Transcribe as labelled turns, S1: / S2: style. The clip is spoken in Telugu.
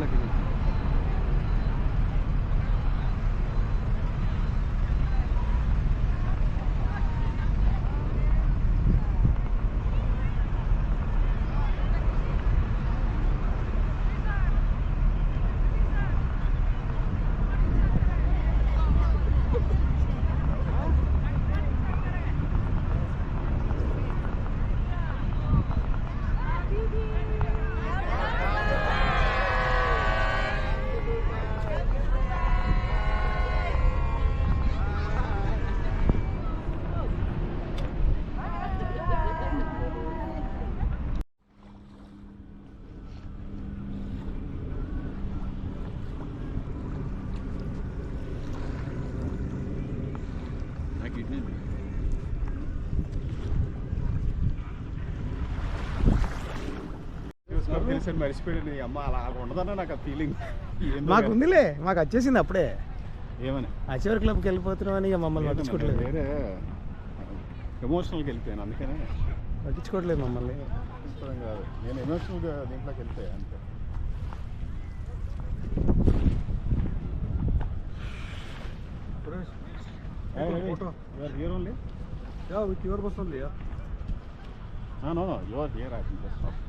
S1: लगी हुई।
S2: మర్చిపోయాడు అమ్మ అలా ఉండదన్న నాకు ఆ ఫీలింగ్.
S1: మాకు ఉందిలే, మాకు వచ్చేసింది అప్పుడే.
S2: ఏమని
S1: అచివర్ క్లబ్కి వెళ్ళిపోతున్నాం అని ఇక మమ్మల్ని పట్టించుకోవట్లేదు.
S2: వేరే ఎమోషనల్కి వెళ్ళిపోయాను, అందుకనే
S1: పట్టించుకోవట్లేదు మమ్మల్ని.
S2: కాదు, నేను ఎమోషనల్గా దీంట్లోకి వెళ్తాయి అంతే. Here only?
S1: Yeah, with your bus only, yeah.
S2: No, you are here, I think. That's all.